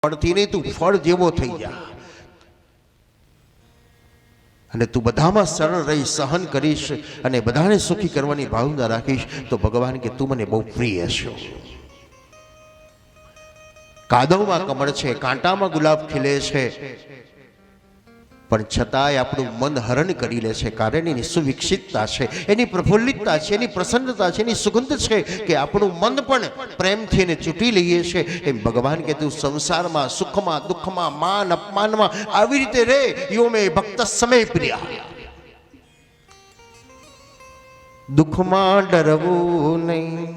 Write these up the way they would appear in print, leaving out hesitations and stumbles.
ફળથી નહીં, તું ફળ જેવો થઈ જા અને તું બધામાં સરળ રહી સહન કરીશ અને બધાને સુખી કરવાની ભાવના રાખીશ તો ભગવાન કે તું મને બહુ પ્રિય છો. કાદવમાં કમળ છે, કાંટામાં ગુલાબ ખીલે છે, પણ છતાંય આપણું મન હરણ કરી લે છે. કારણ એની સુવિકસિતતા છે, એની પ્રફુલ્લિતતા છે, એની પ્રસન્નતા છે, એની સુગંધ છે કે આપણું મન પણ પ્રેમથી એને ચૂંટી લઈએ છે. એમ ભગવાન કે તું સંસારમાં સુખમાં દુઃખમાં માન અપમાનમાં આવી રીતે રે. યો મે ભક્ત સમય પ્રિયા. દુઃખમાં ડરવું નહીં,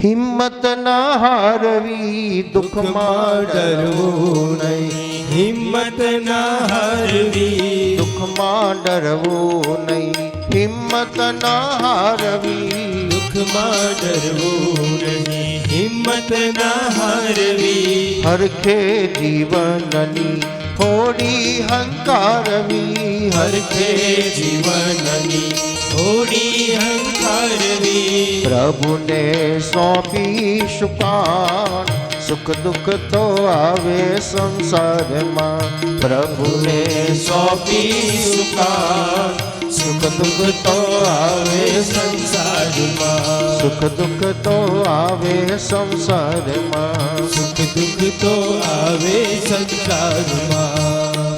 હિંમત ના હારવી. દુઃખમાં ડરવું નહીં, હિંમત ના હારવી. દુઃખમાં ડરવું નહીં, હિંમત ના હારવી. દુઃખમાં ડરવું નહીં, હિંમત ના હારવી. હરખે જીવનની થોડી હંકારવી. હરખે જીવનની થોડી હંકારવી. પ્રભુને સોંપી શુકાન, સુખ દુઃખ તો આવે સંસારમાં. પ્રભુને સોંપી સુકાન, સુખ દુઃખ તો આવે સંસારમાં. સુખ દુઃખ તો આવે સંસારમાં. સુખ દુઃખ તો આવે સંસારમાં.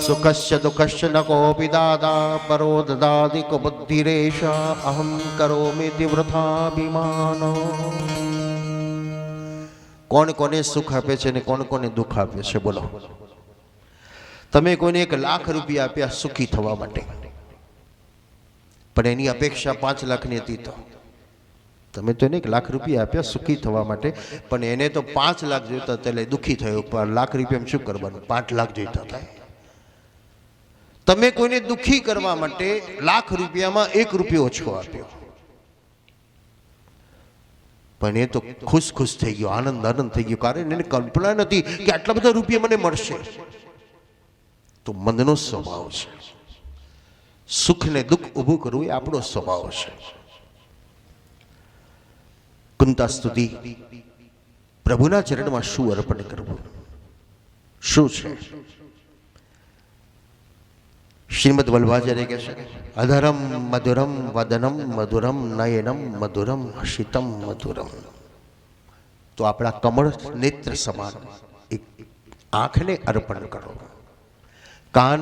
સુખસ્ય દુઃખસ્ય ન કોપી દાદા પરો દદાતિ કો બુદ્ધિરેશા. અહમ કરોમિતિ વૃથાભિમાનો. કોણ કોને સુખ આપે છે ને કોણ કોને દુઃખ આપે છે? બોલો. તમે કોઈને 1 લાખ રૂપિયા આપ્યા સુખી થવા માટે, પણ એની અપેક્ષા 5 લાખની હતી. તો તમે તો એને 1 લાખ રૂપિયા આપ્યા સુખી થવા માટે, પણ એને તો 5 લાખ જોઈતા હતા એટલે દુઃખી થયો. પણ લાખ રૂપિયા શું કરવાનું? 5 લાખ જોઈતા હતા. તમે કોઈને દુઃખી કરવા માટે લાખ રૂપિયામાં 1 રૂપિયો ઓછો આપ્યો, પણ એ તો ખુશ ખુશ થઈ ગયો, આનંદ આનંદ થઈ ગયો. કારણ એને કલ્પના નથી કે આટલા બધા રૂપિયા મને મળશે. તો મનનો સ્વભાવ છે. સુખ ને દુઃખ ઊભું કરવું એ આપણો સ્વભાવ છે. કુંતા સ્તુતિ. પ્રભુના ચરણમાં શું અર્પણ કરવું, શું છે? શ્રીમદ વલ્લભાચાર્ય કહે છે, અધરમ મધુરમ વદનમ મધુરમ નયનમ મધુરમ હસિતમ મધુરમ. તો આપણા કમળ નેત્ર સમાન એક આંખને અર્પણ કરો, કાન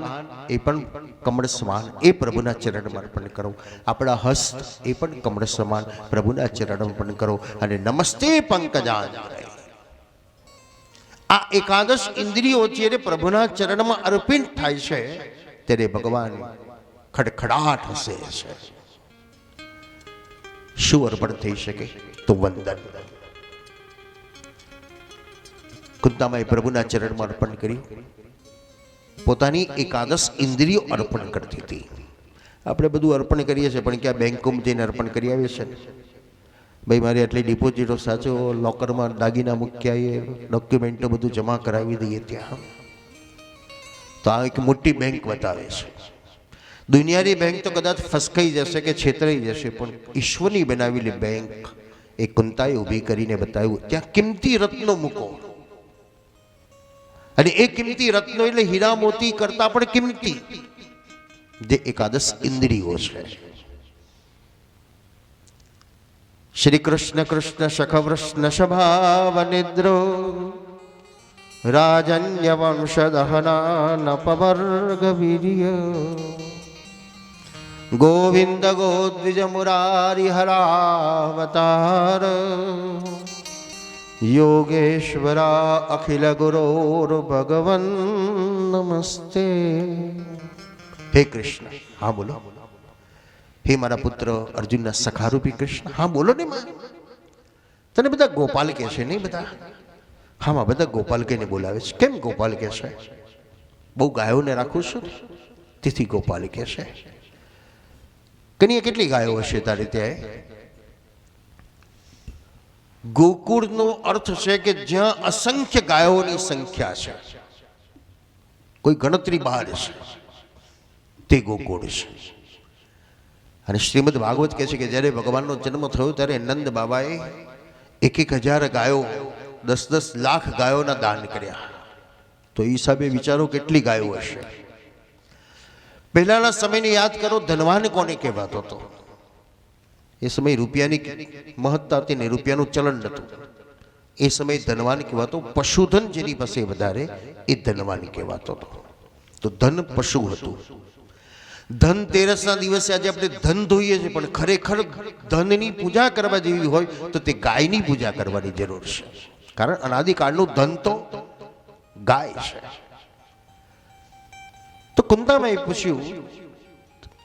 એ પણ કમળ સમાન એ પ્રભુના ચરણમાં અર્પણ કરો. આપણા હસ્ત એ પણ કમળ સમાન પ્રભુના ચરણ અર્પણ કરો. અને નમસ્તે પંકજાંજલિ. આ એકાદશ ઇન્દ્રિયો જ્યારે પ્રભુના ચરણમાં અર્પિત થાય છે ત્યારે ભગવાન ખડખડાટ હસે છે. શું અર્પણ થઈ શકે? તો વંદન. કુંતામાએ પ્રભુના ચરણમાં અર્પણ કર્યું. પોતાની એકાદશ ઇન્દ્રિયો અર્પણ કરતી હતી. આપણે બધું અર્પણ કરીએ છીએ, પણ ક્યાં બેંકોમાં જઈને અર્પણ કરી આવીએ છીએ. ભાઈ મારી આટલી ડિપોઝિટો સાચો, લોકરમાં દાગીના મૂક્યા, એ ડોક્યુમેન્ટો બધું જમા કરાવી દઈએ ત્યાં. તો આ એક મોટી બેંક બતાવે છે. દુનિયાની બેંક તો કદાચ ફસકાઈ જશે કે છેતરાઈ જશે, પણ ઈશ્વરની બનાવેલી બેંક એ કુંતાએ ઊભી કરીને બતાવ્યું. ત્યાં કિંમતી રત્નો મૂકો, અને એ કિંમતી રત્નો એટલે હીરા મોતી કરતા પણ કિંમતી જે એકાદશ ઇન્દ્રિયો છે. શ્રી કૃષ્ણ કૃષ્ણ શખવૃષ્ણ સ્વભાવ નિદ્રો રાજન્ય વંશદહના નપવર્ગ વીર્ય ગોવિંદ ગોદ્વિજ મુરારી હરાવતાર યોગેશ્વરા અખિલ ગુરોર ભગવન નમસ્તે. હે કૃષ્ણ. હા બોલો. હે મારા પુત્ર અર્જુનના સખારૂપી કૃષ્ણ. હા બોલો ને માં. તને બધા ગોપાલ કહે છે નહીં? બધા હા માં, બધા ગોપાલ કહીને બોલાવે છે. કેમ ગોપાલ કહે છે? બહુ ગાયોને રાખું છું તેથી ગોપાલ કહે છે. કનીએ કેટલી ગાયો હશે તારી ત્યાં? ગોકુળનો અર્થ છે કે જ્યાં અસંખ્ય ગાયોની સંખ્યા છે, કોઈ ગણતરી બહાર છે, તે ગોકુળ છે. અને શ્રીમદ ભાગવત કહે છે કે જ્યારે ભગવાનનો જન્મ થયો ત્યારે નંદ બાબાએ 1,000 ગાયો 10-10 લાખ ગાયોના દાન કર્યા. તો એ હિસાબે વિચારો કેટલી ગાયો હશે. પહેલાના સમયને યાદ કરો, ધનવાન કોને કહેવાતો હતો? એ સમય રૂપિયાની મહત્તા હતી ને રૂપિયાનું ચલણ નહોતું. એ સમય ધનવાન કહેવાતો, પશુધન જેની પાસે વધારે એ ધનવાન કહેવાતો હતો. તો ધન પશુ હતું. ધનતેરસના દિવસે આજે આપણે ધન ધોઈએ છીએ, પણ ખરેખર ધનની પૂજા કરવા જેવી હોય તો તે ગાયની પૂજા કરવાની જરૂર છે. કારણ અનાદિકાળનું ધન તો ગાય છે. તો કુંતામાં પૂછ્યું,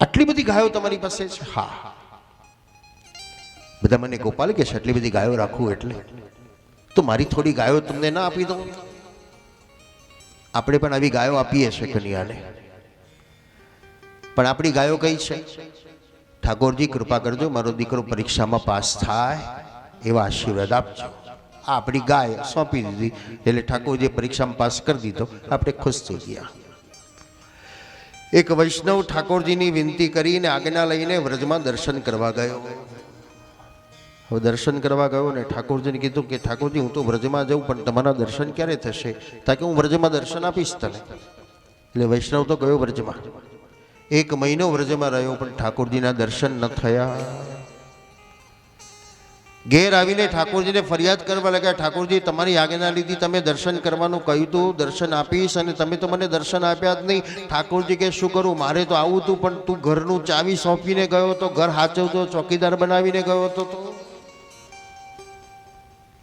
આટલી બધી ગાયો તમારી પાસે છે? હા. બધા મને ગોપાલ કે છે આટલી બધી ગાયો રાખવું એટલે? તો મારી થોડી ગાયો તમને ના આપી દઉં? આપણે પણ આવી ગાયો આપીએ છીએ કન્યાને, પણ આપણી ગાયો કઈ છે? ઠાકોરજી કૃપા કરજો, મારો દીકરો પરીક્ષામાં પાસ થાય એવા આશીર્વાદ આપજો. આ આપણી ગાય સોંપી દીધી એટલે ઠાકોરજી પરીક્ષામાં પાસ કરી દીધો, આપણે ખુશ થઈ ગયા. એક વૈષ્ણવ ઠાકોરજીની વિનંતી કરીને આજ્ઞા લઈને વ્રજમાં દર્શન કરવા ગયો. હવે દર્શન કરવા ગયો ને ઠાકોરજીને કીધું કે ઠાકોરજી હું તો વ્રજમાં જાઉં, પણ તમારા દર્શન ક્યારે થશે? તાકે હું વ્રજમાં દર્શન આપીશ તને. એટલે વૈષ્ણવ તો ગયો વ્રજમાં. 1 મહિનો વ્રજમાં રહ્યો, પણ ઠાકોરજીના દર્શન ન થયા. ઘેર આવીને ઠાકોરજીને ફરિયાદ કરવા લાગ્યા, ઠાકોરજી તમારી આજ્ઞા લીધી, તમે દર્શન કરવાનું કહ્યું હતું, દર્શન આપીશ, અને તમે તો મને દર્શન આપ્યા જ નહીં. ઠાકોરજી કે શું કરું, મારે તો આવું હતું, પણ તું ઘરનું ચાવી સોંપીને ગયો હતો, ઘર હાચવતો, ચોકીદાર બનાવીને ગયો હતો.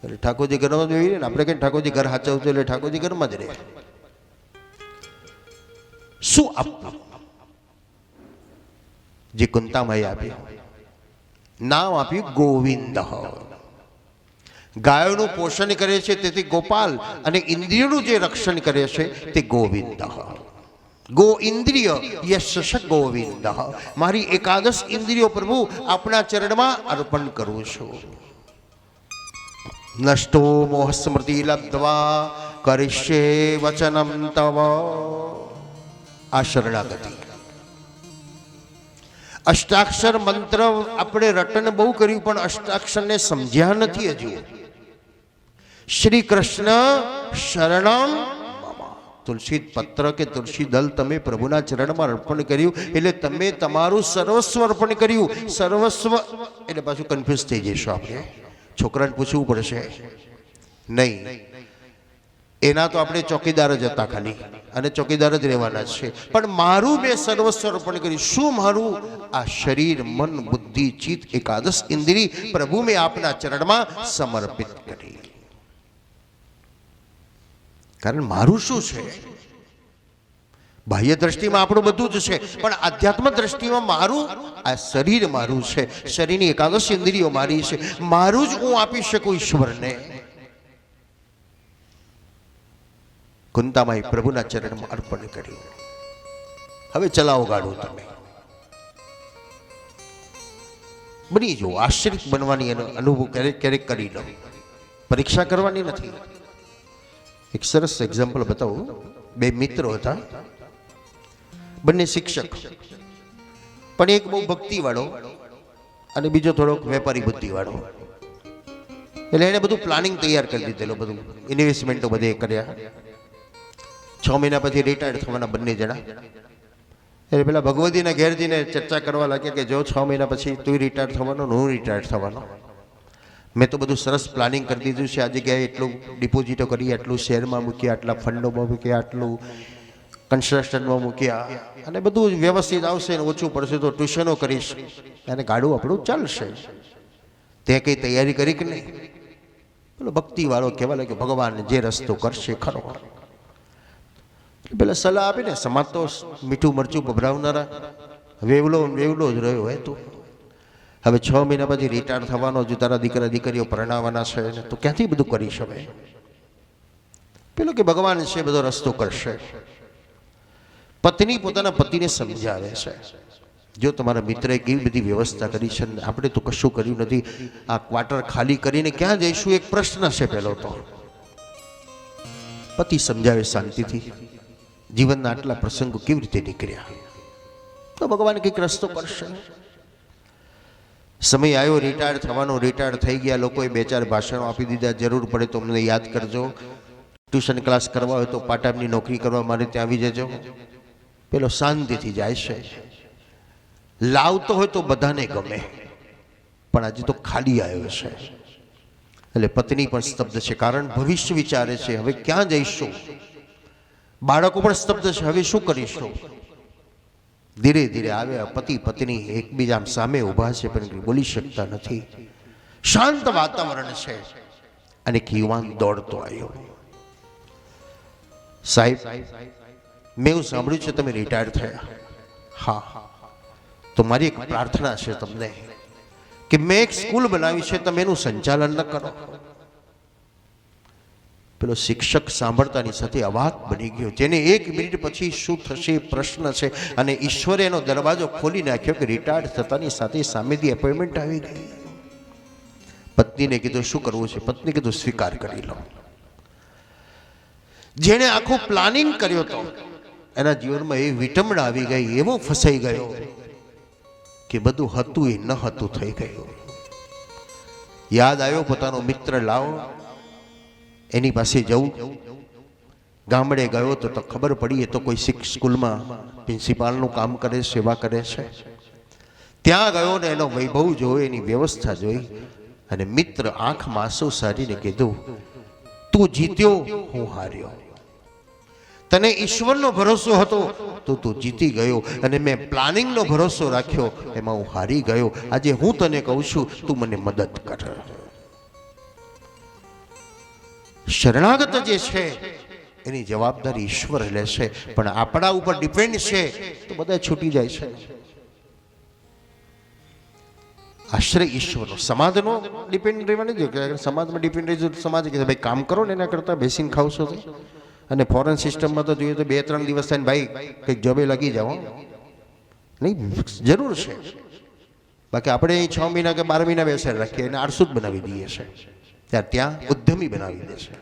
એટલે ઠાકોરજી ઘરમાં જોઈએ ને, આપણે કઈ ઠાકોરજી ઘર હાચવતો એટલે ઠાકોરજી ઘરમાં જ રહે. શું આપવું? જે કુંતામાએ આપ્યું, નામ આપ્યું ગોવિંદ. ગાયોનું પોષણ કરે છે તેથી ગોપાલ, અને ઇન્દ્રિયોનું જે રક્ષણ કરે છે તે ગોવિંદ. ગો ઇન્દ્રિય યશ ગોવિંદ. મારી એકાદશ ઇન્દ્રિયો પ્રભુ આપણા ચરણમાં અર્પણ કરું છું. નષ્ટો મોહ સ્મૃતિ લબ્ધવા કરિષ્યે વચનમ તવ. આ શરણાગતિ. અષ્ટાક્ષર મંત્ર આપણે રટન બહુ કર્યું, પણ અષ્ટાક્ષરને સમજ્યા નથી હજુ. શ્રી કૃષ્ણ શરણમ મમ. તુલસી પત્ર કે તુલસી દલ તમે પ્રભુના ચરણમાં અર્પણ કર્યું એટલે તમે તમારું સર્વસ્વ અર્પણ કર્યું. સર્વસ્વ એટલે પાછું કન્ફ્યુઝ થઈ જઈશું આપણે. છોકરાને પૂછવું પડશે નહીં, એના તો આપણે ચોકીદાર જ હતા ખાલી, અને ચોકીદાર જ રહેવાના છે. પણ મારું મેં સર્વસ્વ અર્પણ કર્યું. શું મારું? આ શરીર, મન, બુદ્ધિ, ચિત્ત, એકાદશ ઇન્દ્રિય પ્રભુ મેં આપના ચરણમાં સમર્પિત કરી. કારણ મારું શું છે? બાહ્ય દ્રષ્ટિમાં આપણું બધું જ છે, પણ આધ્યાત્મ દ્રષ્ટિમાં મારું આ શરીર મારું છે, શરીરની એકાદશ ઇન્દ્રિયો મારી છે, મારું જ હું આપી શકું ઈશ્વરને. કુંતામાએ પ્રભુના ચરણમાં અર્પણ કર્યું. હવે ચલાવો ગાડું, તમે બની જો. આશ્રિત બનવાની અનુભવ ક્યારેક ક્યારેક કરી લો, પરીક્ષા કરવાની નથી. એક સરસ એક્ઝામ્પલ બતાવું. 2 મિત્રો હતા, બંને શિક્ષક, પણ એક બહુ ભક્તિવાળો અને બીજો થોડોક વેપારી બુદ્ધિવાળો. એટલે એને બધું પ્લાનિંગ તૈયાર કરી દીધેલું, બધું ઇન્વેસ્ટમેન્ટો બધે કર્યા. 6 મહિના પછી રિટાયર્ડ થવાના બંને જણા. એટલે પેલા ભગવતીના ઘેર જઈને ચર્ચા કરવા લાગ્યા કે જો 6 મહિના પછી તું રિટાયર્ડ થવાનો, હું રિટાયર્ડ થવાનો. મેં તો બધું સરસ પ્લાનિંગ કરી દીધું છે. આ જગ્યાએ એટલું ડિપોઝિટો કરી, આટલું શેરમાં મૂક્યા, આટલા ફંડોમાં મૂક્યા, આટલું કન્સ્ટ્રક્શનમાં મૂક્યા, અને બધું વ્યવસ્થિત આવશે. ને ઓછું પડશે તો ટ્યુશનો કરીશ, અને ગાડું આપણું ચાલશે. તે કંઈ તૈયારી કરી કે નહીં? પેલો ભક્તિવાળો કહેવા લાગ્યો ભગવાન જે રસ્તો કરશે ખરો. પેલા સલાહ આપીને, સમાજ તો મીઠું મરચું ભભરાવનારા, વેવલો વેવલો જ રહ્યો હોય. તું હવે 6 મહિના પછી રિટાયર થવાનો, જો તારા દીકરા દીકરીઓ પરણાવવાના છે ને, તો ક્યાંથી બધું કરી શકે? પેલો કે ભગવાન છે, બધો રસ્તો કરશે. પત્ની પોતાના પતિને સમજાવે છે, જો તમારા મિત્રએ કેવી બધી વ્યવસ્થા કરી છે, આપણે તો કશું કર્યું નથી. આ ક્વાર્ટર ખાલી કરીને ક્યાં જઈશું? એક પ્રશ્ન છે પહેલો તો. પતિ સમજાવે શાંતિથી, જીવનના આટલા પ્રસંગો કેવી રીતે નીકળ્યા, તો ભગવાન કંઈક રસ્તો કરશે. સમય આવ્યો રિટાયર થવાનો, રિટાયર થઈ ગયા. લોકોએ 2-4 ભાષણો આપી દીધા, જરૂર પડે તો અમને યાદ કરજો. ટ્યુશન ક્લાસ કરવા હોય તો પાર્ટ ટાઈમની નોકરી કરવા મારે ત્યાં આવી જજો. પેલો શાંતિથી જાય છે. લાવતો હોય તો બધાને ગમે, પણ આજે તો ખાલી આવ્યો છે. એટલે પત્ની પણ સ્તબ્ધ છે, કારણ ભવિષ્ય વિચારે છે, હવે ક્યાં જઈશું. બાળકો પણ સ્તબ્ધ છે, હવે શું કરીશું. ધીરે ધીરે આવ્યા પતિ પત્ની એકબીજા સામે ઊભા છે, પણ બોલી શકતા નથી. શાંત વાતાવરણ છે અને એક યુવાન દોડતો આવ્યો. સાહેબ, મેં એવું સાંભળ્યું છે તમે રિટાયર થયા. હા, તો મારી એક પ્રાર્થના છે તમને કે મેં એક સ્કૂલ બનાવી છે, તમે એનું સંચાલન ન કરો. પેલો શિક્ષક સાંભળતાની સાથે અવાક બની ગયો, જેને 1 મિનિટ પછી શું થશે પ્રશ્ન છે, અને ઈશ્વરે એનો દરવાજો ખોલી નાખ્યો કે રિટાયર થતાની સાથે સામેથી એપોઇન્ટમેન્ટ આવી ગઈ. પત્નીને કીધું શું કરવું છે? પત્ની કીધું સ્વીકાર કરી લો. જેણે આખું પ્લાનિંગ કર્યો હતો એના જીવનમાં એ વિટમણા આવી ગઈ, એવો ફસાઈ ગયો કે બધું હતું એ ન હતું થઈ ગયું. યાદ આવ્યો પોતાનો મિત્ર લાવો, એની પાસે જવું. ગામડે ગયો તો ખબર પડી એ તો કોઈ સ્કૂલમાં પ્રિન્સિપાલનું કામ કરે, સેવા કરે છે. ત્યાં ગયો ને એનો વૈભવ જોયો, એની વ્યવસ્થા જોઈ, અને મિત્ર આંખમાં આંસુ સારીને કીધું, તું જીત્યો, હું હાર્યો. તને ઈશ્વરનો ભરોસો હતો તો તું જીતી ગયો, અને મેં પ્લાનિંગનો ભરોસો રાખ્યો, એમાં હું હારી ગયો. આજે હું તને કહું છું, તું મને મદદ કર. શરણાગત જે છે એની જવાબદારી ઈશ્વર લેશે, પણ આપણા ઉપર ડિપેન્ડ છે તો બધા છૂટી જાય છે. આશ્રય ઈશ્વરનો, સમાજનો ડિપેન્ડ રહેવાની જોઈએ. સમાજમાં ડિપેન્ડ રહી તો સમાજ કહે ભાઈ કામ કરો ને, એના કરતાં બેસીને ખાવશો તો. અને ફોરેન સિસ્ટમમાં તો જોઈએ તો 2-3 દિવસ થઈને ભાઈ કંઈક જોબે લાગી જાઓ, નહીં જરૂર છે. બાકી આપણે અહીં 6 મહિના કે 12 મહિના બેસાડી રાખીએ અને આળસુ જ બનાવી દઈએ છે. ત્યાં ઉદ્યમી બનાવી દે છે.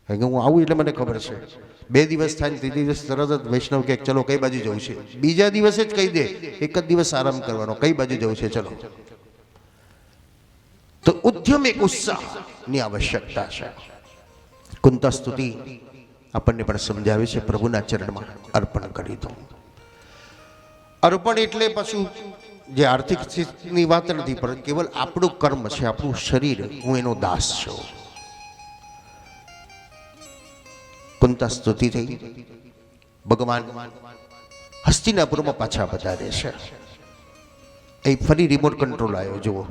કારણ કે હું આવું એટલે મને ખબર છે 2 દિવસ થાય ને 3 દિવસ તરત જ વૈષ્ણવ કે ચલો કઈ બાજુ જવું છે, બીજા દિવસે જ કહી દે એક જ દિવસ આરામ કરવાનો, કઈ બાજુ જવું છે ચલો. તો ઉદ્યમ એક ઉત્સાહની આવશ્યકતા છે. કુંતા સ્તુતિ આપણને પણ સમજાવે છે, પ્રભુના ચરણમાં અર્પણ કરી દો. અર્પણ એટલે પાછું જે આર્થિક સ્થિતિની વાત નથી, પણ કેવલ આપણું કર્મ છે, આપણું શરીર, હું એનો દાસ છું. કુંતા સ્તુતિ થઈ. ભગવાન હસ્તિનાપુરમાં પાછા પધારે છે. એ ફરી રિમોટ કંટ્રોલ આવ્યો. જુઓ,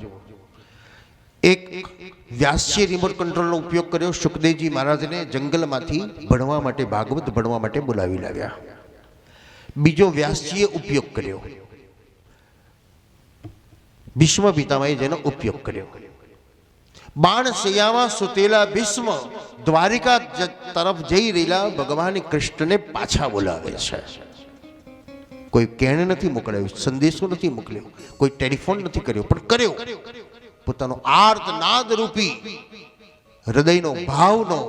એક વ્યાસજીએ રિમોટ કંટ્રોલનો ઉપયોગ કર્યો. સુખદેવજી મહારાજને જંગલમાંથી ભણવા માટે, ભાગવત ભણવા માટે બોલાવી લાવ્યા. બીજો વ્યાસજીએ ઉપયોગ કર્યો. ભીષ્મ પિતામહે જેનો ઉપયોગ કર્યો. બાણ સૈયામાં સુતેલા ભીષ્મ દ્વારિકા તરફ જઈ રહેલા ભગવાન કૃષ્ણને પાછા બોલાવે છે. કોઈ કેણ નથી મોકલ્યો, સંદેશો નથી મોકલ્યો, કોઈ ટેલિફોન નથી કર્યો, પણ કર્યો પોતાનો આર્તનાદ રૂપી હૃદયનો ભાવનો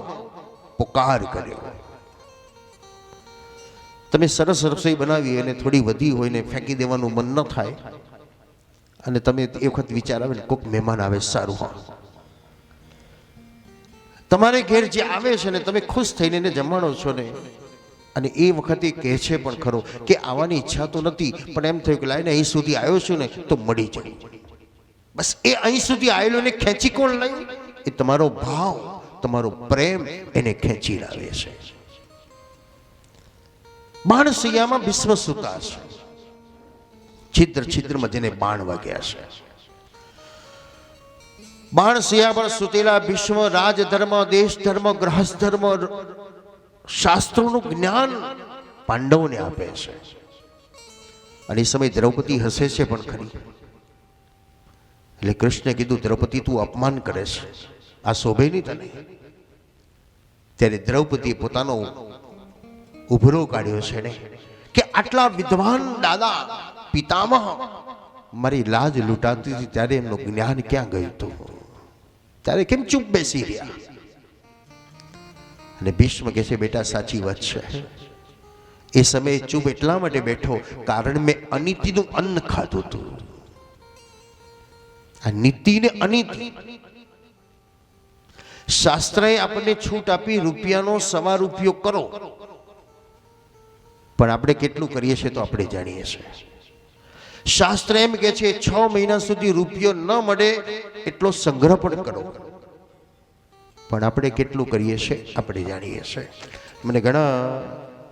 પુકાર કર્યો. તમે સરસ રસોઈ બનાવી અને થોડી વધી હોય ને ફેંકી દેવાનું મન ન થાય, અને તમે એ વખત વિચાર આવે ને કોઈક મહેમાન આવે, સારું હા, તમારે ઘેર જે આવે છે ને તમે ખુશ થઈને એને જમાડો છો ને, અને એ વખતે કહે છે પણ ખરો કે આવવાની ઈચ્છા તો નથી, પણ એમ થયું કે લાઈને અહીં સુધી આવ્યો છું ને તો મળી જાય. બસ એ અહીં સુધી આવેલો ને ખેંચી કોણ લાવ્યું? એ તમારો ભાવ, તમારો પ્રેમ એને ખેંચી લાવે છે. બાણ સૈયામાં ભીષ્મ સૂતા છે. છિદ્ર છિદ્રમાં જેને બાણ વાગ્યા છે. બાણ સૈયા પર સુતેલા ભીષ્મ રાજધર્મ, દેશ ધર્મ, ગ્રહસ્થ ધર્મ, શાસ્ત્રોનું જ્ઞાન પાંડવોને આપે છે. અને એ સમય દ્રૌપદી હસે છે પણ ખરી. એટલે કૃષ્ણે કીધું, દ્રૌપદી તું અપમાન કરે છે, આ શોભે નહીં તને. ત્યારે દ્રૌપદીએ પોતાનો ઉભરો કાઢ્યો છે ને કે આટલા વિદ્વાન દાદા પિતામહ મારી લાજ લૂંટાતી હતી, ત્યારે એમનું જ્ઞાન ક્યાં ગયું હતું? ત્યારે કેમ ચૂપ બેસી રહ્યા? અને ભીષ્મ કહે છે, બેટા સાચી વાત છે. એ સમયે ચૂપ એટલા માટે બેઠો કારણ મેં અનિતિનું અન્ન ખાધું હતું. આ નીતિ ને અનિતિ, શાસ્ત્રએ આપણને છૂટ આપી રૂપિયાનો સવાર ઉપયોગ કરો, પણ આપણે કેટલું કરીએ છીએ તો આપણે જાણીએ છીએ. શાસ્ત્ર એમ કે છે 6 મહિના સુધી રૂપિયો ન મળે એટલો સંગ્રહ પણ કરો, પણ આપણે કેટલું કરીએ છીએ આપણે જાણીએ છીએ. મને ઘણા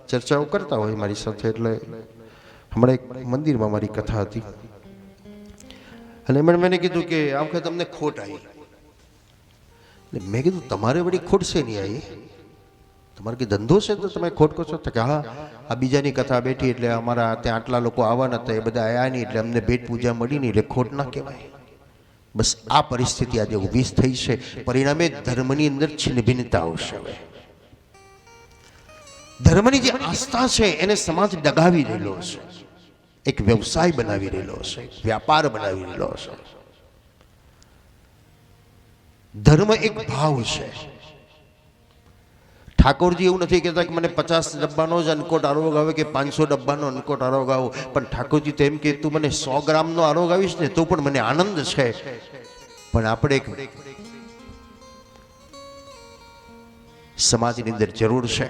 ચર્ચાઓ કરતા હોય મારી સાથે, એટલે હમણાં એક મંદિરમાં મારી કથા હતી અને એમણે મને કીધું કે આ વખતે તમને ખોટ આવી. મેં કીધું તમારે વળી ખોટ છે નહીં આવી, તમારે કે ધંધો છે તો તમે ખોટ કહો છો? તો કે હા, આ બીજાની કથા બેઠી એટલે અમારા ત્યાં આટલા લોકો આવવાના હતા, એ બધા આવ્યા નહીં એટલે અમને ભેટ પૂજા મળી નહીં એટલે ખોટ ના કહેવાય. બસ આ પરિસ્થિતિ આજે ઊભી થઈ છે. પરિણામે ધર્મની અંદર છિન્નભિન્નતા આવશે. હવે ધર્મની જે આસ્થા છે એને સમાજ ડગાવી રહેલો છે, એક વ્યવસાય બનાવી રહેલો છે, વ્યાપાર બનાવી રહેલો છે. ધર્મ એક ભાવ છે. ઠાકોરજી એવું નથી કહેતા કે મને 50 ડબ્બાનો જ અનકોટ આરોગ આવે કે 500 ડબ્બાનો અનકોટ આરોગ આવો, પણ ઠાકોરજી તો એમ કે તું મને 100 ગ્રામનો આરોગ આવીશ ને તો પણ મને આનંદ છે. પણ આપણે એક સમાજની અંદર જરૂર છે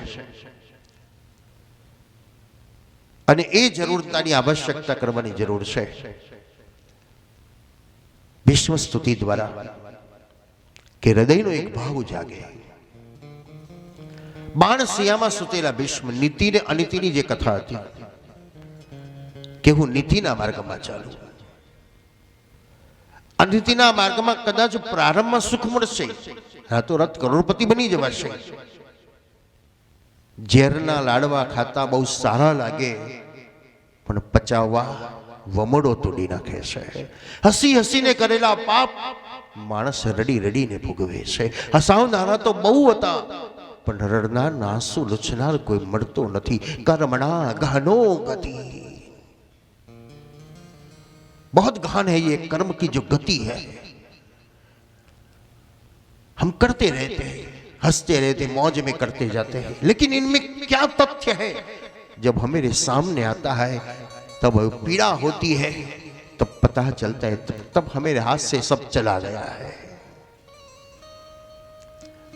અને એ જરૂરતાની આવશ્યકતા કરવાની જરૂર છે. ભીષ્મ સ્તુતિ દ્વારા કે હૃદયનો એક ભાવ જાગે. બાણસિયામાં સુતેલા ભીષ્મ, નીતિ ને અનીતિની જે કથા હતી કે હું નીતિના માર્ગમાં ચાલું, અનીતિના માર્ગમાં કદાચ પ્રારંભમાં સુખ મળશે, રાતોરાત કરોડપતિ બની જવાશે. ઝેરના લાડવા ખાતા બહુ સારા લાગે, પણ પચાવવા વમડો તોડી નાખે છે. હસી હસીને કરેલા પાપ માણસ રડી રડીને ભોગવે છે. હસાવનારા તો બહુ હતા, પણ રડનાર આંસુ લૂછનાર કોઈ મળતો નથી. કર્મણા ગહનો ગતિ, बहुत गहन है ये कर्म की जो गति है. हम करते रहते हैं, हंसते रहते, मौज में करते जाते हैं, लेकिन इनमें क्या तथ्य है? जब हमारे सामने आता है तब पीड़ा होती है, तब पता चलता है, तब हमारे हाथ से सब चला गया है.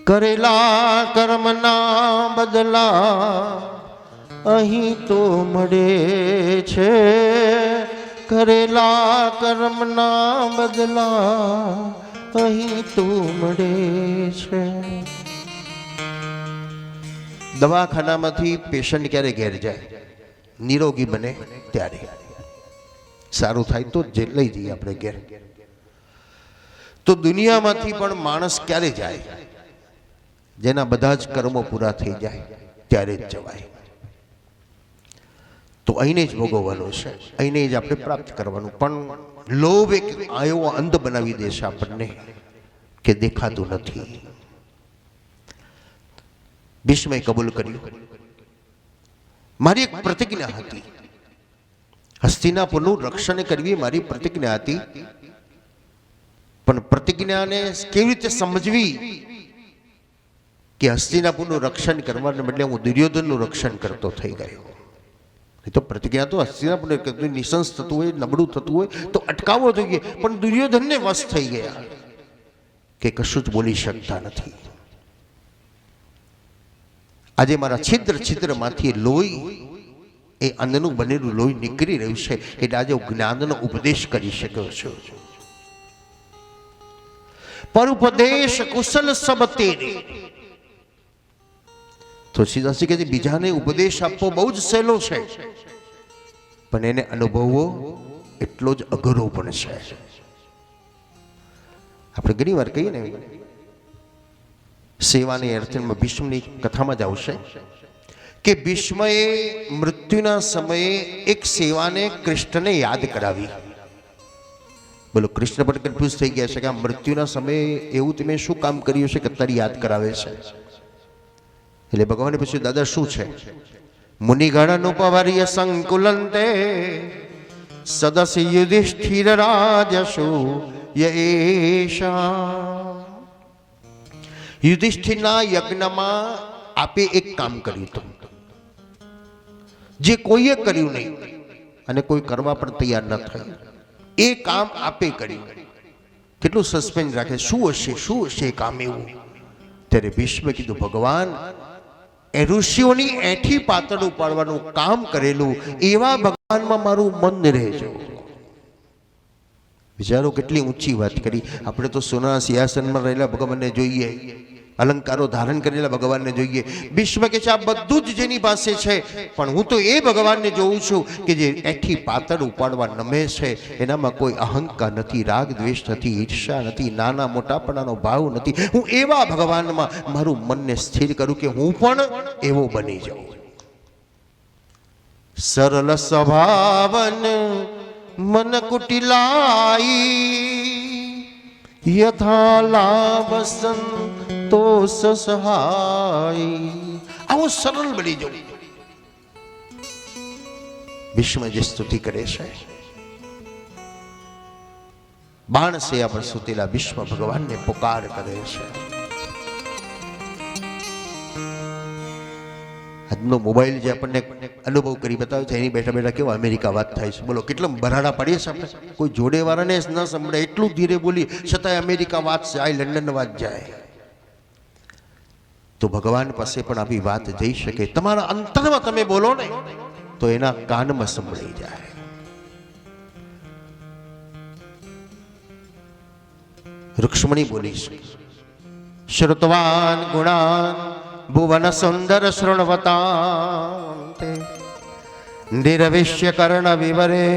करेला कर्मना बदला અહીં તો મળે છે, કરેલા કર્મના બદલા અહીં તો મળે છે. દવાખાનામાંથી પેશન્ટ ક્યારે ઘેર જાય? નિરોગી બને ત્યારે. સારું થાય તો જ લઈ જઈએ આપણે ઘેર. તો દુનિયામાંથી પણ માણસ ક્યારે જાય? જેના બધા જ કર્મો પૂરા થઈ જાય ત્યારે જ જવાય. તો અહીંને જ ભોગવવાનું છે, અહીંને જ આપણે પ્રાપ્ત કરવાનું. પણ લોભ એક એવો અંધ બનાવી દેશે આપણને કે દેખાતું નથી. ભીષ્મએ કબૂલ કર્યું. મારી એક પ્રતિજ્ઞા હતી, હસ્તિનાપુરનું રક્ષણ કરવી મારી પ્રતિજ્ઞા હતી. પણ પ્રતિજ્ઞાને કેવી રીતે સમજવી કે હસ્તિનાપુરનું રક્ષણ કરવાને બદલે હું દુર્યોધનનું રક્ષણ કરતો થઈ ગયો? એ તો પ્રતિજ્ઞા તો હસ્તિનાપુરને નિશંસ થતું હોય, નબળું થતું હોય તો અટકાવવો જોઈએ, પણ દુર્યોધનને વશ થઈ ગયા કે કશું જ બોલી શકતા નથી. આજે મારા છિદ્ર છિદ્રમાંથી લોહી, એ અંદરનું બનેલું લોહી નીકળી રહ્યું છે, એટલે આજે હું જ્ઞાનનો ઉપદેશ કરી શક્યો છું. પર ઉપદેશ કુશલ સબ તેરે. તુલસીદાસજી કહે છે બીજાને ઉપદેશ આપવો બહુ જ સહેલો છે, પણ એને અનુભવવો એટલો જ અઘરો પણ છે. આપણે ઘણી વાર કહીએ ને, સેવાની અર્થમાં ભીષ્મની કથામાં જ આવશે કે ભીષ્મએ મૃત્યુના સમયે એક સેવાને કૃષ્ણને યાદ કરાવી. બોલો, કૃષ્ણ પણ કન્ફ્યુઝ થઈ ગયા છે કે આ મૃત્યુના સમયે એવું તમે શું કામ કર્યું છે કે અત્યારે યાદ કરાવે છે? એટલે ભગવાને પૂછ્યું, દાદા શું છે? મુનિગણ ઉપવાર્ય સંકુલંતે સદસ્ય યુધિષ્ઠિર રાજસુ યેષા. યુધિષ્ઠિરના યજ્ઞમાં આપે એક કામ કર્યું હતું જે કોઈએ કર્યું નહીં અને કોઈ કરવા પણ તૈયાર ન થયું. એ કામ આપે કર્યું. કેટલું સસ્પેન્સ રાખે, શું હશે, શું હશે કામ એવું? ત્યારે ભીષ્મે કીધું ભગવાન એ ઋષિઓની એઠી પાતળ ઉપાડવાનું કામ કરેલું એવા ભગવાનમાં મારું મન રહેજો. વિચારો કેટલી ઊંચી વાત કરી. આપણે તો સોના સિંહાસનમાં રહેલા ભગવાનને જોઈએ, અલંકારો ધારણ કરેલા ભગવાનને જોઈએ. ભીષ્મ કે છે આ બધું જ જેની પાસે છે, પણ હું તો એ ભગવાનને જોઉં છું કે જે એઠી પાતળ ઉપાડવા નમે છે. એનામાં કોઈ અહંકાર નથી, રાગ દ્વેષ નથી, ઈર્ષા નથી, નાના મોટાપણાનો ભાવ નથી. હું એવા ભગવાનમાં મારું મનને સ્થિર કરું કે હું પણ એવો બની જાઉં. સરળ સ્વભાવન મન કુટિલાઈ યથા લાભ સંતોષ સહાય. આવું સરળ બની જવું. ભીષ્મ જે સ્તુતિ કરે છે, બાણ સેયા પર સુતેલા ભીષ્મ ભગવાનને પુકાર કરે છે. આજનો મોબાઈલ જે આપણને અનુભવ કરી બતાવે છે, એની બેઠા બેઠા કેવો અમેરિકા વાત થાય છે. બોલો કેટલા ભરાડા પાડીએ છીએ આપણે. કોઈ જોડે વાળાને ન સંભળે એટલું ધીરે બોલી છતાંય અમેરિકા વાત જાય, લંડન વાત જાય. તો ભગવાન પાસે પણ આવી વાત જઈ શકે. તમારા અંતરમાં તમે બોલો ને તો એના કાનમાં સંભળાઈ જાય. રૂક્ષ્મણી બોલી છે, શ્રુતવાન ગુણાન ભુવન સુંદર શૃણવતાંતે નિરવિશ્ય કર્ણ વિવરે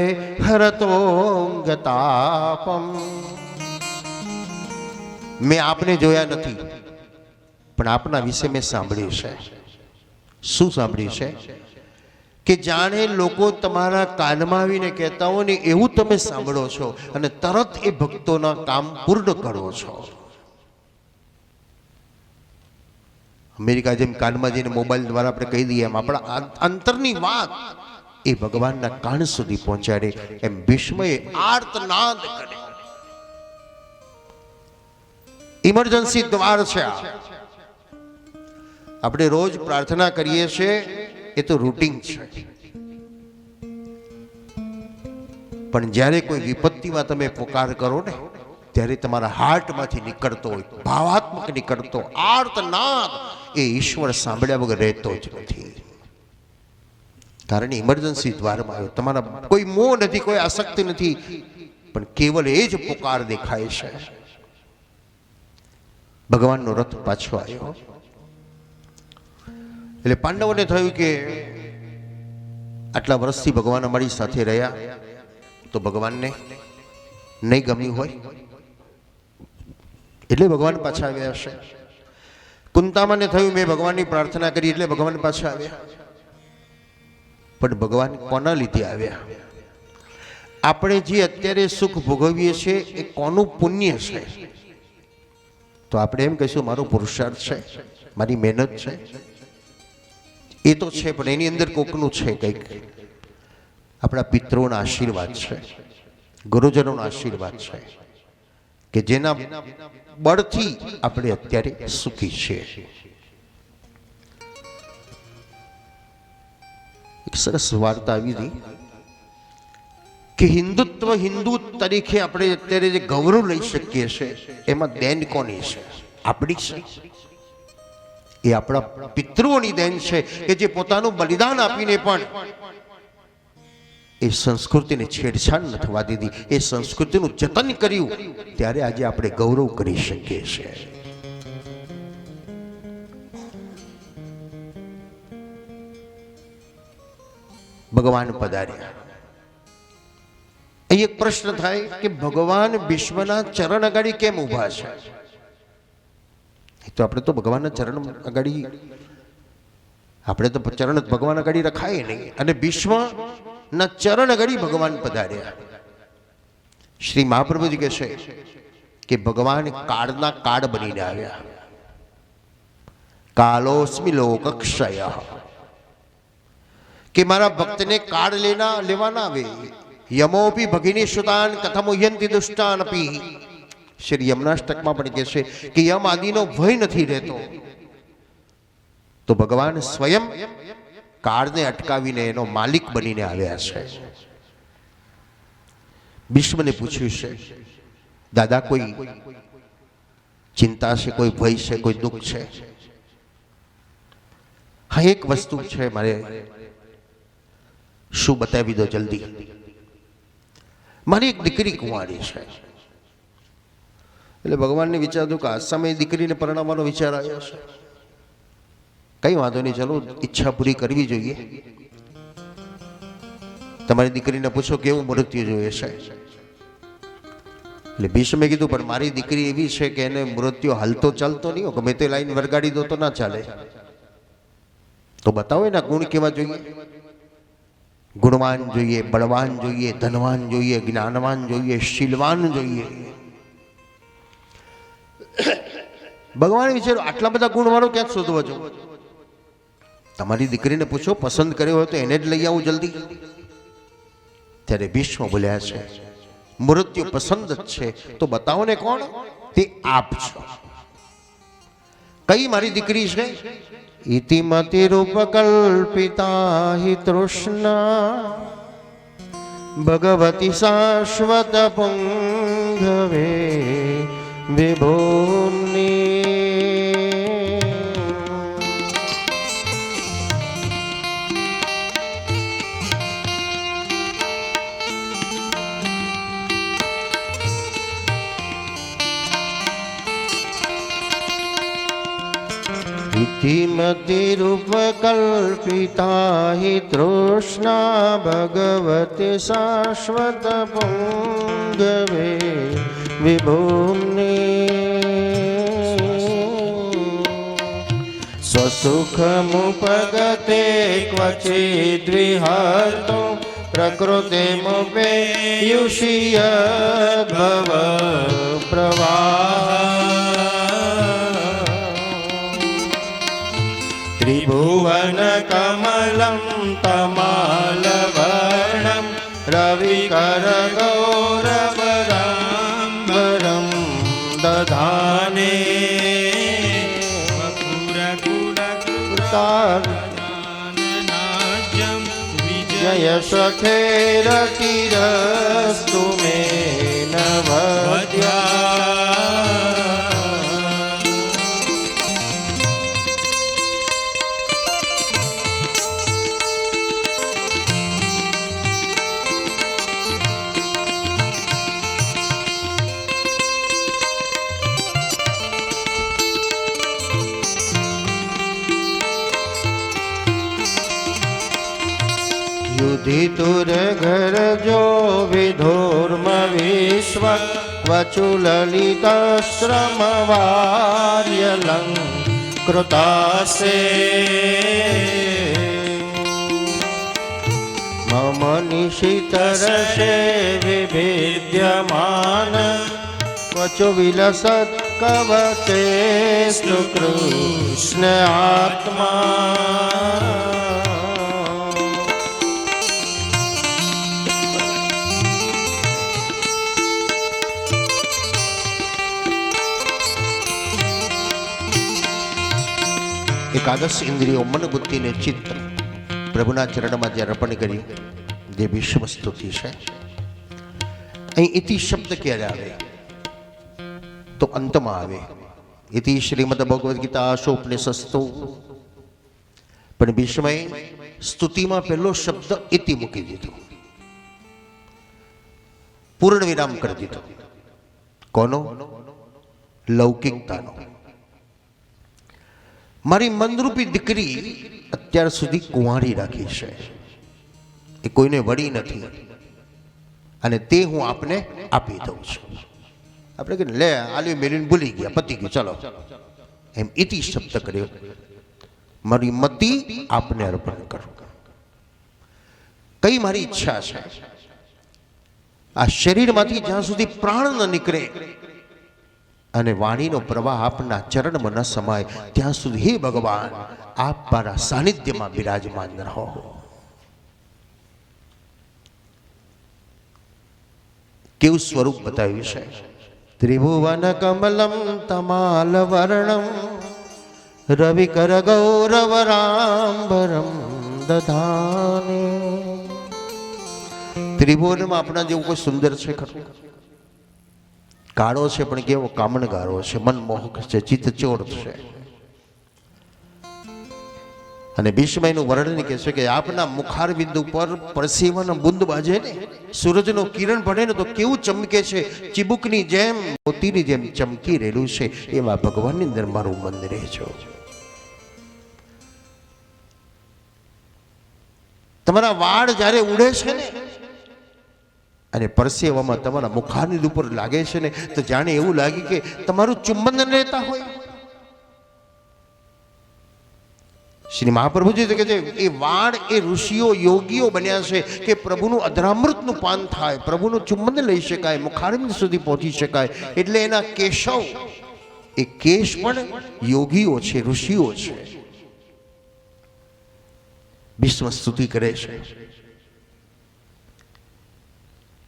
હરતોંગતાપમ. મેં આપને જોયા નથી, પણ આપના વિશે મેં સાંભળ્યું છે. શું સાંભળ્યું છે? કે જાણે લોકો તમારા કાનમાં આવીને કહેતા હોય ને એવું તમે સાંભળો છો અને તરત એ ભક્તોના કામ પૂર્ણ કરો છો. અમેરિકા જેમ કાનમાં જઈને મોબાઈલ દ્વારા આપણે કહી દઈએ, એમ આપણા અંતરની વાત એ ભગવાનના કાન સુધી પહોંચાડે. એમ ભીષ્મએ આર્તનાદ કરે. ઇમરજન્સી દ્વાર છે આ. આપણે રોજ પ્રાર્થના કરીએ છીએ, એ તો રૂટીન છે. પણ જ્યારે કોઈ વિપત્તિમાં તમે પુકાર કરો ને ત્યારે તમારા હાર્ટમાંથી નીકળતો હોય, ભાવાત્મક નીકળતો આર્તનાદ, એ ઈશ્વર સાંભળ્યા વગર રહેતો જ નથી. કારણ ઇમરજન્સી દ્વારમાં આવ્યો. તમારા કોઈ મોહ નથી, કોઈ આસક્તિ નથી, પણ કેવલ એ જ પુકાર દેખાય છે. ભગવાનનો રથ પાછો આવ્યો એટલે પાંડવોને થયું કે આટલા વર્ષથી ભગવાન અમારી સાથે રહ્યા તો ભગવાનને નહીં ગમ્યું હોય એટલે ભગવાન પાછા આવ્યા હશે. કુંતામાને થયું મેં ભગવાનની પ્રાર્થના કરી એટલે ભગવાન પાછા આવ્યા. પણ ભગવાન કોના લીધે આવ્યા? આપણે જે અત્યારે સુખ ભોગવીએ છીએ એ કોનું પુણ્ય છે? તો આપણે એમ કહીશું મારો પુરુષાર્થ છે, મારી મહેનત છે. એ તો છે, પણ એની અંદર કોકનું છે કંઈક. આપણા પિતૃઓના આશીર્વાદ છે, ગુરુજનોના આશીર્વાદ છે, કે જેના બળથી આપણે અત્યારે સુખી છીએ. એક સરસ વાર્તા આવી હતી કે હિન્દુત્વ, હિન્દુ તરીકે આપણે અત્યારે જે ગૌરવ લઈ શકીએ છીએ એમાં દેન કોની છે? આપણી છે. એ આપણા પિતૃઓની દેન છે કે જે પોતાનું બલિદાન આપીને પણ એ સંસ્કૃતિને છેડછાડ ન થવા દીધી, એ સંસ્કૃતિનું જતન કર્યું. ત્યારે આજે આપણે ગૌરવ કરી શકીએ છીએ. ભગવાન પધાર્યા. અહીં એક પ્રશ્ન થાય કે ભગવાન વિશ્વના ચરણ અગાડી કેમ ઊભા છે? તો આપણે તો ભગવાનના ચરણ અગાડી, આપણે તો ચરણ ભગવાન અગાડી રખાય નહીં, અને વિશ્વના ચરણ અગાડી ભગવાન પધાર્યા. શ્રી મહાપ્રભુજી કહે છે કે ભગવાન કાળના કાળ બનીને આવ્યા. કાલોસ્મિ લોકક્ષય, કે મારા ભક્તને કાળ લેવા ના આવે. યમોપી ભગિની સુતાન કથમુહ્યંતિ દુષ્ટાન અપી. શ્રી યમનાષ્ટકમાં પણ કહે છે કે યમ આદિનો ભય નથી રહેતો. તો ભગવાન સ્વયં કાળને અટકાવીને એનો માલિક બનીને આવ્યા છે. ભીષ્મને પૂછ્યું છે દાદા કોઈ ચિંતા છે, કોઈ ભય છે, કોઈ દુઃખ છે. હા, એક વસ્તુ છે, મારે શું બતાવી દો જલ્દી. મારી એક દીકરી કુંવારી છે. એટલે ભગવાનને વિચારતું કે આ સમયે દીકરીને પરણાવવાનો વિચાર આવ્યો છે. કઈ વાંધો નહીં, ચલો ઈચ્છા પૂરી કરવી જોઈએ. તમારી દીકરીને પૂછો કેવું મૃત્યુ જોઈએ છે. એટલે ભીષ્મે કીધું પણ મારી દીકરી એવી છે કે એને મૃત્યુ હાલતો ચાલતો નહીં હોય, ગમે તે લાઈન વરગાડી દો તો ના ચાલે. તો બતાવો એના ગુણ કેવા જોઈએ. ગુણવાન જોઈએ, બળવાન જોઈએ, ધનવાન જોઈએ, જ્ઞાનવાન જોઈએ, શીલવાન જોઈએ. ભગવાન વિચારો આટલા બધા ગુણવાળો ક્યાંક શોધવા છો. તમારી દીકરીને પૂછો, પસંદ કર્યો હોય તો એને જ લઈ આવું જલ્દી. ત્યારે ભીષ્મ બોલ્યા છે મૃત્યુ પસંદ જ છે તો બતાવો ને કોણ. તે આપ છો. કઈ મારી દીકરી છે. ઇતિમતિ રૂપકલ્પિતા હિ તૃષ્ણા ભગવતી શાશ્વત પુંગવે વિભૂમ્ની. ઇતિમતિ રૂપકલ્પિતા હિ તૃષ્ણા ભગવતી શાશ્વત પુંગવે વિભૂમ્ની. સ્વસુખમુપગતે ક્વચિદ્વિહર્તો પ્રકૃતિમુપેયુષીય ભવ પ્રવાહ. ત્રિભુવન કમલમ તમાલવર્ણમ રવિકર ગૌરવરાંબરમ દધાને. વિજય સખેરતિરસ્તુ મે નવદ્યા. युधितुर घर जो विधूर्म विश्व क्वचु ललिताश्रम वार्यलं कृतासे. मम निशितरसे विभिद्यमान क्वचु विलसत् कवचेस्तु कृष्ण आत्मा. એકાદશ ઇન્દ્રિયો મન બુદ્ધિ ને ચિત્ત પ્રભુના ચરણમાં જે અર્પણ કર્યું જે વિશ્વ સ્તુતિ છે. અહીં ઇતિ શબ્દ ક્યારે આવે તો અંતમાં આવે. ઇતિ શ્રીમદ ભગવદ્ ગીતા આશોપનિષસ્તુ. પણ ભીષ્મએ સ્તુતિમાં પહેલો શબ્દ ઇતિ મૂકી દીધો, પૂર્ણ વિરામ કરી દીધો. કોનો? લૌકિકતાનો. મારી મનરૂપી દીકરી અત્યાર સુધી કુંવારી રાખી છે, એ કોઈને વળી નથી, અને તે હું આપને આપી દઉં છું. આપણે કે લે આલી મેલીને ભૂલી ગયા, પતી ગયું, ચલો એમ ઇતિ શબ્દ કર્યો. મારી મતિ આપને અર્પણ કરું. કઈ મારી ઈચ્છા છે, આ શરીરમાંથી જ્યાં સુધી પ્રાણ ન નીકળે અને વાણીનો પ્રવાહ આપના ચરણમાં ન સમાય ત્યાં સુધી હે ભગવાન આપ મારા સાનિધ્યમાં બિરાજમાન રહો. કેવું સ્વરૂપ બતાવ્યું છે. ત્રિભુવન કમલમ તમાલ વર્ણમ રવિકર ગૌરવરાંબરમ દધાને. ત્રિભુવનમાં આપણા જેવું કોઈ સુંદર છે ખરું? કાળો છે પણ કેવો કામણગારો છે, મનમોહક છે, ચિત્તચોર છે. અને ભીષ્મનું વર્ણન કહે છે કે આપના મુખાર બિંદુ પર પરસેવાનો બુંદ બાજે ને, સૂરજનો કિરણ પડે ને તો કેવું ચમકે છે, ચીબુકની જેમ, મોતીની જેમ ચમકી રહેલું છે. એવા ભગવાનની અંદર મારું મન રહે છે. તમારા વાળ જ્યારે ઉડે છે ને અને પરસેવામાં તમારા મુખારની ઉપર લાગે છે ને તો જાણે એવું લાગે કે તમારું ચુંબન લેતા હોય. શ્રી મહાપ્રભુજી કહે છે એ વાળ એ ઋષિઓ યોગીઓ બન્યા છે કે પ્રભુનું અધરામૃતનું પાન થાય, પ્રભુનું ચુંબન લઈ શકાય, મુખારબિંદ સુધી પહોંચી શકાય. એટલે એના કેશવ, એ કેશ પણ યોગીઓ છે, ઋષિઓ છે. ભીષ્મ સ્તુતિ કરે છે.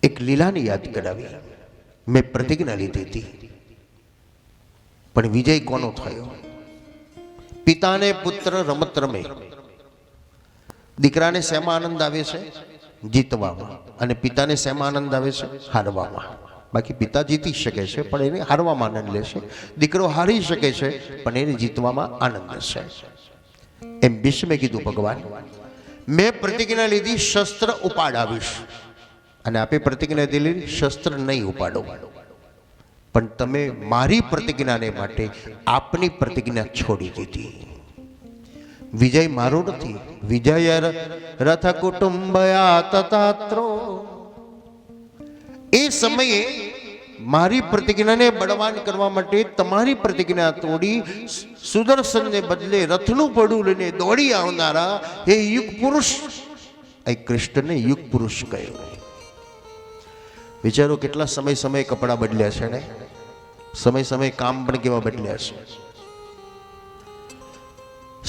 એક લીલાને યાદ કરાવી. મેં પ્રતિજ્ઞા લીધી હતી, પણ વિજય કોનો થયો? પિતાને પુત્ર રમત રમે. દીકરાને શેમાં આનંદ આવે છે? જીતવામાં. અને પિતાને શેમાં આનંદ આવે છે? હારવામાં. બાકી પિતા જીતી શકે છે પણ એને હારવામાં આનંદ લેશે, દીકરો હારી શકે છે પણ એને જીતવામાં આનંદ છે. એમ ભીષ્મે કીધું, ભગવાન મેં પ્રતિજ્ઞા લીધી શસ્ત્ર ઉપાડાવીશ, અને આપે પ્રતિજ્ઞા દીધી શસ્ત્ર નહીં ઉપાડો. પણ તમે મારી પ્રતિજ્ઞાને માટે આપની પ્રતિજ્ઞા છોડી દીધી. વિજય મારો નથી, વિજય રથ કુટુંબયા તતાત્રો. એ સમયે મારી પ્રતિજ્ઞાને બળવાન કરવા માટે તમારી પ્રતિજ્ઞા તોડી સુદર્શનને બદલે રથનું પડું લઈને દોડી આવનારા એ યુગ પુરુષ, એ કૃષ્ણને યુગ પુરુષ કહ્યું. વિચારો કેટલા સમય કપડાં બદલ્યા છે ને, સમય કામ પણ કેવા બદલ્યા છે.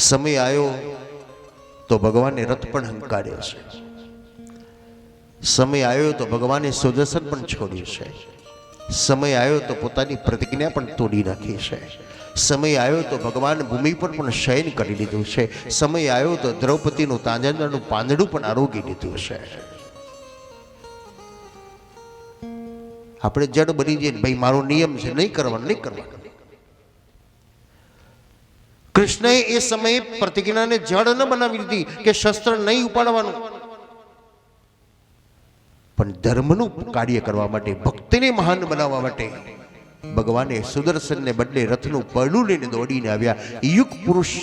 સમય આવ્યો તો ભગવાને રથ પણ હંકાર્યો છે. સમય આવ્યો તો ભગવાને સુદર્શન પણ છોડ્યું છે. સમય આવ્યો તો પોતાની પ્રતિજ્ઞા પણ તોડી નાખી છે. સમય આવ્યો તો ભગવાન ભૂમિ પર પણ શયન કરી લીધું છે. સમય આવ્યો તો દ્રૌપદીનું તાંજાનું પાંદડું પણ આરોગી લીધું છે. આપણે જડ બની જઈએ, ભાઈ મારો નિયમ છે, નહીં કરવાનું. કૃષ્ણએ એ સમયે પ્રતિજ્ઞાને જડ ન બનાવી દીધી કે શસ્ત્ર નહીં ઉપાડવાનું, પણ ધર્મનું કાર્ય કરવા માટે, ભક્તિને મહાન બનાવવા માટે ભગવાને સુદર્શનને બદલે રથનું પડું લઈને દોડીને આવ્યા. યુગ પુરુષ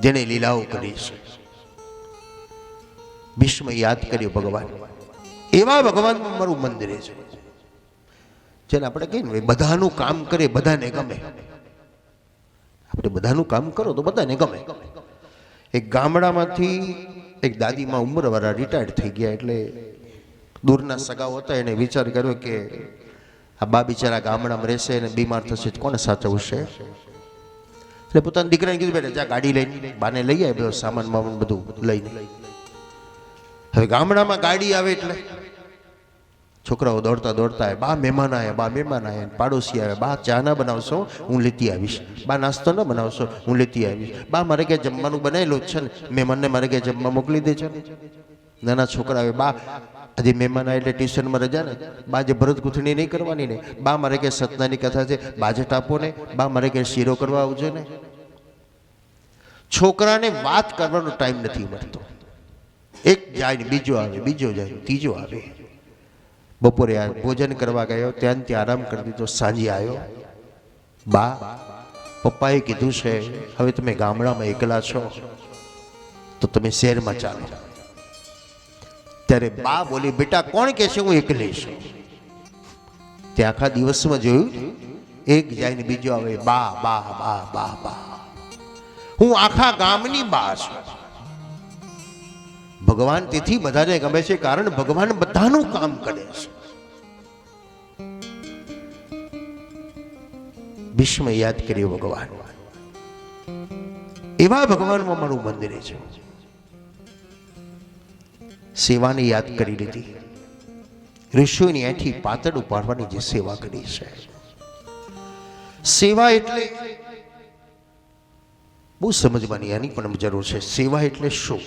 જેને લીલાઓ કરી છે. ભીષ્મ યાદ કર્યો, ભગવાન એવા ભગવાનમાં મારું મંદિર છે. જેને આપણે કહીએ ને બધાનું કામ કરે બધાને ગમે. આપણે બધાનું કામ કરો તો બધાને ગમે. એક ગામડામાંથી એક દાદીમાં ઉંમરવાળા રિટાયર્ડ થઈ ગયા, એટલે દૂરના સગાઓ હતા, એને વિચાર કર્યો કે આ બા બિચારા ગામડામાં રહેશે અને બીમાર થશે કોને સાચવશે. એટલે પોતાના દીકરાને કીધું, બેટા જા ગાડી લઈને બાને લઈ આવે, બધો સામાન મામાન બધું લઈને. હવે ગામડામાં ગાડી આવે એટલે છોકરાઓ દોડતા આવે, બા મહેમાન આવ્યા, પાડોશી આવ્યા, બા ચા ના બનાવશો હું લેતી આવીશ, બા નાસ્તો ન બનાવશો હું લેતી આવીશ, બા મારે ક્યાં જમવાનું બનાવેલું છે ને, મહેમાનને મારે ક્યાં જમવા મોકલી દે છે. નાના છોકરા આવે, બા હજી મહેમાન આવે એટલે ટ્યુશનમાં રજા ને, બા જે ભરત ગૂંથણી નહીં કરવાની ને, બા મારે ક્યાં સતનાની કથા છે બાજેટ આપો ને, બા મારે ક્યાં શીરો કરવા આવજો ને. છોકરાને વાત કરવાનો ટાઈમ નથી મળતો. એક જાય ને બીજો આવે, બીજો જાય ત્રીજો આવે. બપોરે ભોજન કરવા ગયો, ત્યાં આરામ કરી દીધો. સાંજે આવ્યો, બા પપ્પાએ કીધું છે હવે તમે ગામડામાં એકલા છો તો તમે શહેરમાં ચાલો. ત્યારે બા બોલી, બેટા કોણ કહે છે હું એકલી છું? તે આખા દિવસમાં જોયું, એક જાય ને બીજો આવે, બા બા બા બા બા. હું આખા ગામની બા છું. ભગવાન તેથી બધાને ગમે છે કારણ ભગવાન બધાનું કામ કરે છે. ભીષ્મ યાદ કર્યો, ભગવાન એવા ભગવાનમાં મારું મંદિર છે. સેવાને યાદ કરી લીધી. ઋષિઓની આંખી પાતળ ઉપાડવાની જે સેવા કરી છે. સેવા એટલે બહુ સમજવાની આની પણ જરૂર છે. સેવા એટલે શું?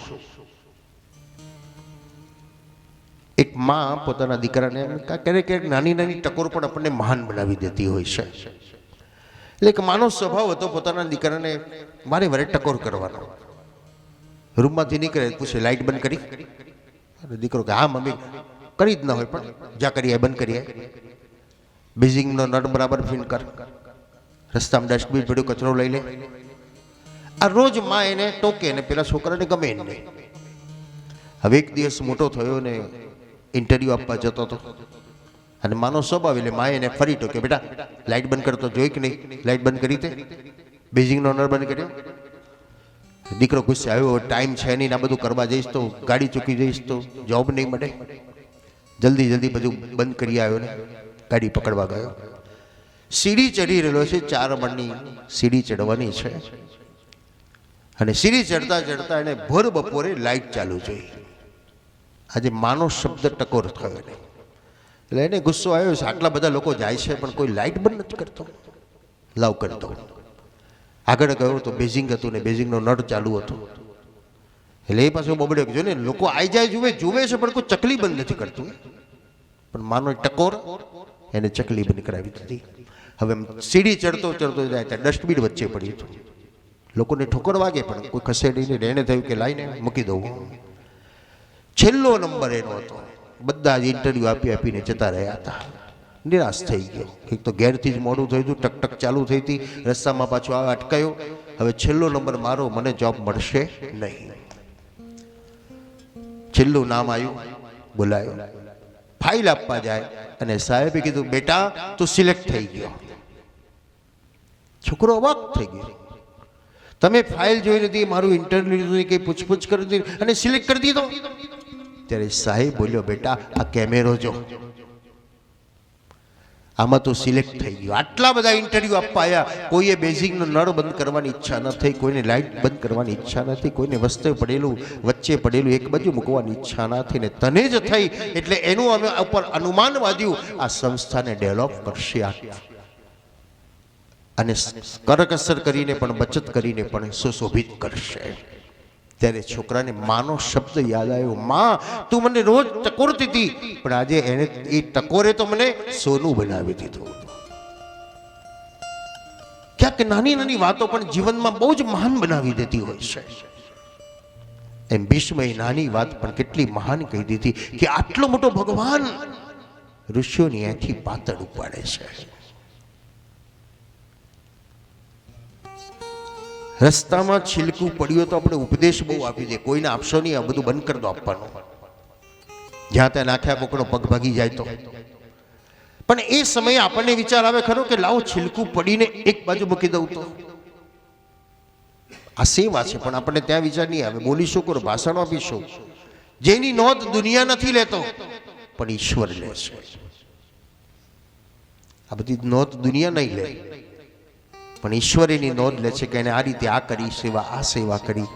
એક માં પોતાના દીકરાને ક્યારેક ક્યારેક નાની નાની ટકોર પણ આપણને મહાન બનાવી દેતી હોય છે. એટલે એક માનો સ્વભાવ હતો પોતાના દીકરાને વારે વારે ટકોર કરવાનો. રૂમમાંથી નીકળે પૂછે લાઇટ બંધ કરી? અને દીકરો કે હા મમ્મી, કરી જ ના હોય પણ જ્યાં કરીએ બંધ કરીએ. બેઝિંગનો નટ બરાબર ફિટ કર, રસ્તામાં ડસ્ટબિન પડ્યું કચરો લઈ લે. આ રોજ માં એને ટોકે ને પેલા છોકરાને ગમે નહીં. હવે એક દિવસ મોટો થયો ને ઇન્ટરવ્યૂ આપવા જતો હતો અને માનો સ્વભાવ એટલે માએ એને ફરી ટોકે, બેટા લાઇટ બંધ કરતો જોઈ કે નહીં? લાઇટ બંધ કરી તે? બેઝિંગનો નળ બંધ કર્યો? દીકરો ગુસ્સે આવ્યો, ટાઈમ છે નહીં, આ બધું કરવા જઈશ તો ગાડી ચૂકી જઈશ તો જોબ નહીં મળે. જલ્દી જલ્દી બધું બંધ કરી આવ્યો ને ગાડી પકડવા ગયો. સીડી ચડી રહેલો છે, 4 માળની સીડી ચડવાની છે અને સીડી ચડતા ચડતા એને ભર બપોરે લાઇટ ચાલુ જોઈ. આજે માનો શબ્દ ટકોર થયો ને એટલે એને ગુસ્સો આવ્યો છે, આટલા બધા લોકો જાય છે પણ કોઈ લાઇટ બંધ નથી કરતો, લાવ કરતો. આગળ ગયો તો બેઝિંગ હતું ને બેઝિંગનો નળ ચાલુ હતો. એટલે એ પાછો બબડ્યો, જો ને લોકો આઈ જાય જુએ છે પણ કોઈ ચકલી બંધ નથી કરતું. પણ માનો ટકોર એને ચકલી બંધ કરાવી દીધી. હવે સીડી ચડતો ચડતો જાય ત્યાં ડસ્ટબિન વચ્ચે પડ્યું હતું. લોકોને ઠોકર વાગે પણ કોઈ ખસેડીને એને થયું કે લાઈને મૂકી દઉં. છેલ્લો નંબર એનો હતો. બધા જ ઇન્ટરવ્યૂ આપીને જતા રહ્યા હતા. નિરાશ થઈ ગયો. એક તો ઘેરથી જ મોડું થયું હતું, ટકટક ચાલુ થઈ હતી, રસ્તામાં પાછો અટકાયો. હવે છેલ્લો નંબર મારો, મને જોબ મળશે નહીં. છેલ્લું નામ આવ્યું, બોલાયો, ફાઇલ આપવા જાય અને સાહેબે કીધું બેટા તું સિલેક્ટ થઈ ગયો. છોકરો અવાક થઈ ગયો. તમે ફાઇલ જોઈ નથી, મારું ઇન્ટરવ્યુ લીધું, કઈ પૂછપૂછ કરી દીધી અને સિલેક્ટ કરી દીધો. ત્યારે સાહેબ બોલ્યો બેટા આ કેમેરો જો, આમાં તો સિલેક્ટ થઈ ગયો. આટલા બધા ઇન્ટરવ્યુ આપવા આવ્યા, કોઈએ બેઝિકનો નળ બંધ કરવાની ઈચ્છા ન થઈ, કોઈને લાઇટ બંધ કરવાની ઈચ્છા નથી, કોઈને વચ્ચે પડેલું એક બાજુ મૂકવાની ઈચ્છા ના થઈ ને તને જ થઈ. એટલે એનું અમે ઉપર અનુમાન વાદ્યું આ સંસ્થાને ડેવલપ કરશે અને કરકસર કરીને પણ બચત કરીને પણ સુશોભિત કરશે. ત્યારે છોકરાને માનો શબ્દ યાદ આવ્યો, માં તું મને રોજ ટકોરતી હતી પણ આજે એને એ ટકોરે તો મને સોનું બનાવી દીધું. ક્યાંક નાની નાની વાતો પણ જીવનમાં બહુ જ મહાન બનાવી દેતી હોય છે. એમ ભીષ્મએ નાની વાત પણ કેટલી મહાન કહી દીધી કે આટલો મોટો ભગવાન ઋષિઓની અહીંથી પાતળ ઉપાડે છે. રસ્તામાં છિલકું પડ્યું તો આપણે ઉપદેશ બહુ આપી દે, કોઈને આપશો નહીં, આ બધું બંધ કરી દો આપવાનું. જ્યાં ત્યાં નાખ્યા કોકનો પગ ભાગી જાય તો. પણ એ સમયે આપણને વિચાર આવે ખરો કે લાવો છિલકું પડીને એક બાજુ મૂકી દઉં તો આ સેવા છે. પણ આપણને ત્યાં વિચાર નહીં આવે. બોલીશું કરો, ભાષણ આપીશું, જેની નોંધ દુનિયા નથી લેતો પણ ઈશ્વર લે છે. આ બધી નોંધ દુનિયા નહીં લે પણ ઈશ્વર એની નોંધ લે છે કે એને આ રીતે આ કરી સેવા, આ સેવા કરી.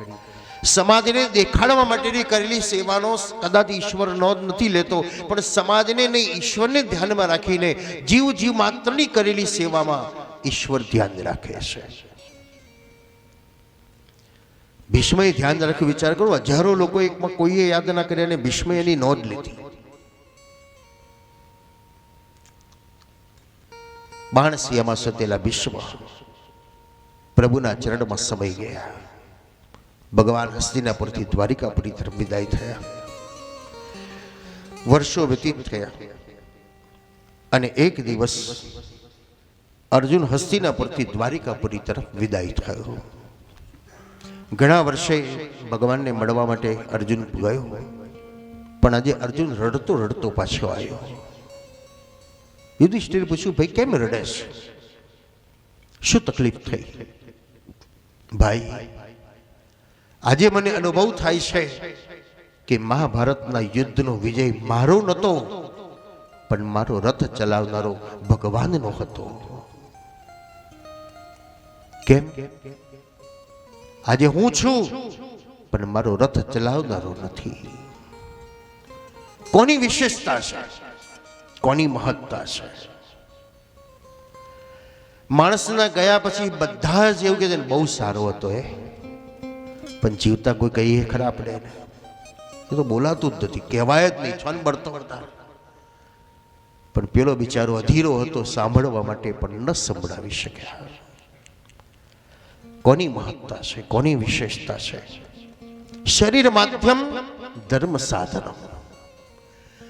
સમાજને દેખાડવા માટેની કરેલી સેવાનો કદાચ ઈશ્વર નોંધ નથી લેતો પણ સમાજને નહીં ઈશ્વરને ધ્યાનમાં રાખીને જીવ માત્રની કરેલી સેવામાં ઈશ્વર ધ્યાન રાખે છે. ભીષ્મએ ધ્યાન રાખ્યું. વિચાર કરો, હજારો લોકો એકમાં કોઈએ યાદ ના કરે અને ભીષ્મએ એની નોંધ લીધી. બાણસિયામાં સતેલા ભીષ્મ પ્રભુના ચરણમાં સમાઈ ગયા. ભગવાન હસ્તિનાપુરથી દ્વારિકાપુરી તરફ વિદાય થયા. વર્ષો વ્યતીત થયા અને એક દિવસ અર્જુન હસ્તિનાપુરથી દ્વારિકાપુરી તરફ વિદાય થયો. ઘણા વર્ષે ભગવાનને મળવા માટે અર્જુન ગયો પણ આજે અર્જુન રડતો રડતો પાછો આવ્યો. યુધિષ્ઠિરે પૂછ્યું, ભાઈ કેમ રડે છે? શું તકલીફ થઈ? ભાઈ આજે મને અનુભવ થાય છે કે મહાભારતના યુદ્ધનો વિજય મારો નહોતો પણ મારો રથ ચલાવનારો ભગવાનનો હતો. કેમ? આજે હું છું પણ મારો રથ ચલાવનારો નથી. કોની વિશેષતા છે? કોની મહત્તા છે? માણસના ગયા પછી બધા જ એવું કે બહુ સારો હતો એ, પણ જીવતા કોઈ કહીએ ખરા આપણે એ તો બોલાતું જ નથી, કહેવાય જ નહીં, છન બળતો વરદાન. પણ પેલો બિચારો અધીરો હતો, સાંભળવા માટે પણ ન સંભળાવી શક્યા. કોની મહત્તા છે, કોની વિશેષતા છે? શરીર માધ્યમ ધર્મ સાધનમ.